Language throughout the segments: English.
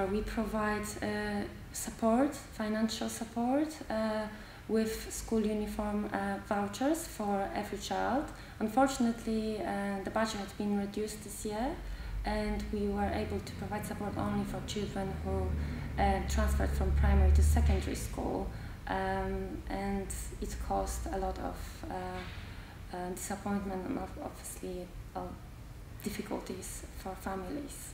We provide support, financial support, with school uniform vouchers for every child. Unfortunately, the budget has been reduced this year, and we were able to provide support only for children who transferred from primary to secondary school, and it caused a lot of disappointment and obviously difficulties for families.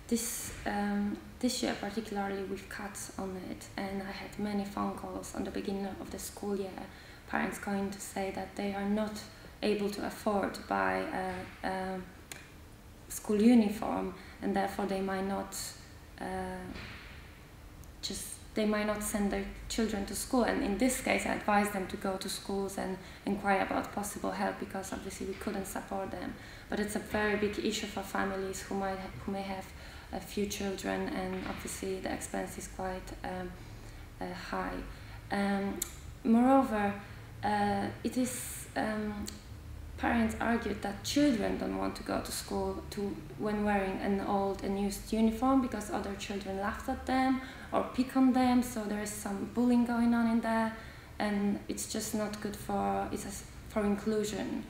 This year particularly we've cut on it, and I had many phone calls on the beginning of the school year, parents going to say that they are not able to afford to buy a school uniform, and therefore they might not send their children to school. And in this case I advised them to go to schools and inquire about possible help, because obviously we couldn't support them. But it's a very big issue for families who may have a few children, and obviously the expense is quite high. Moreover, parents argued that children don't want to go to school when wearing an old and used uniform, because other children laughed at them or pick on them, so there is some bullying going on in there, and it's just not good for inclusion.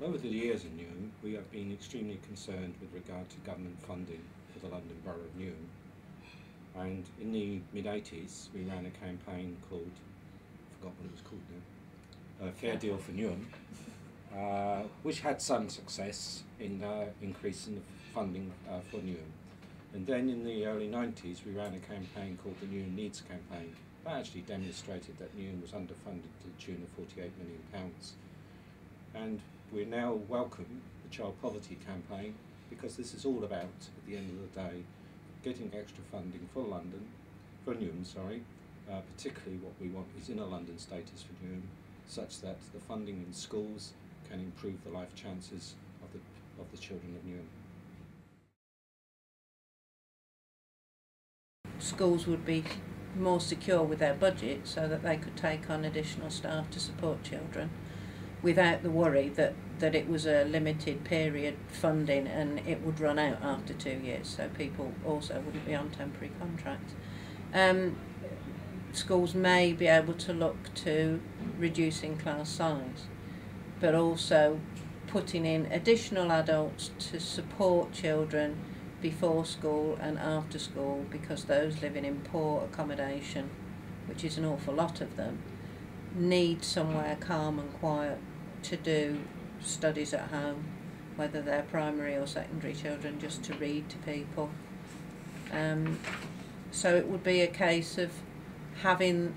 Over the years in Newham, we have been extremely concerned with regard to government funding for the London Borough of Newham. And in the mid-80s, we ran a campaign called, I forgot what it was called now, Fair Deal for Newham, which had some success in increasing the funding for Newham. And then in the early 90s, we ran a campaign called the Newham Needs Campaign. That actually demonstrated that Newham was underfunded to the tune of £48 million. And we now welcome the Child Poverty Campaign, because this is all about, at the end of the day, getting extra funding for Newham, particularly what we want is inner London status for Newham, such that the funding in schools can improve the life chances of the children of Newham. Schools would be more secure with their budget, so that they could take on additional staff to support children without the worry that it was a limited period funding and it would run out after 2 years, so people also wouldn't be on temporary contracts. Schools may be able to look to reducing class size, but also putting in additional adults to support children before school and after school, because those living in poor accommodation, which is an awful lot of them, need somewhere calm and quiet to do studies at home, whether they're primary or secondary children, just to read to people. So it would be a case of having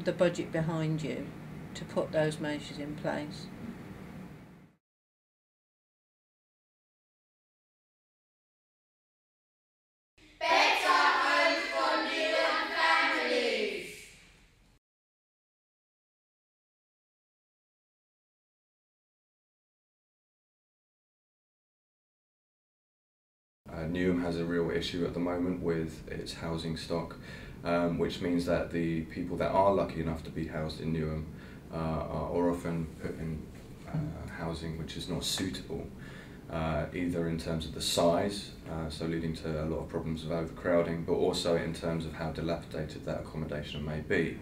the budget behind you to put those measures in place. Newham has a real issue at the moment with its housing stock, which means that the people that are lucky enough to be housed in Newham are often put in housing which is not suitable, either in terms of the size, so leading to a lot of problems of overcrowding, but also in terms of how dilapidated that accommodation may be.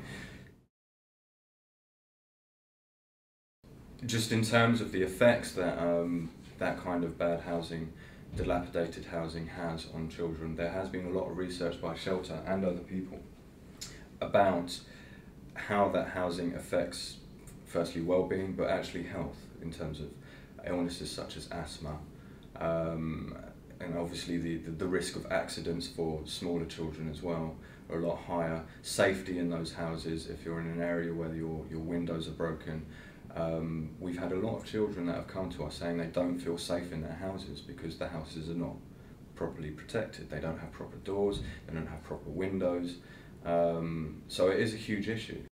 Just in terms of the effects that that kind of bad housing, dilapidated housing has on children, there has been a lot of research by Shelter and other people about how that housing affects, firstly, well-being, but actually health, in terms of illnesses such as asthma, and obviously the risk of accidents for smaller children as well are a lot higher. Safety in those houses, if you're in an area where your windows are broken. We've had a lot of children that have come to us saying they don't feel safe in their houses because the houses are not properly protected. They don't have proper doors, they don't have proper windows. So it is a huge issue.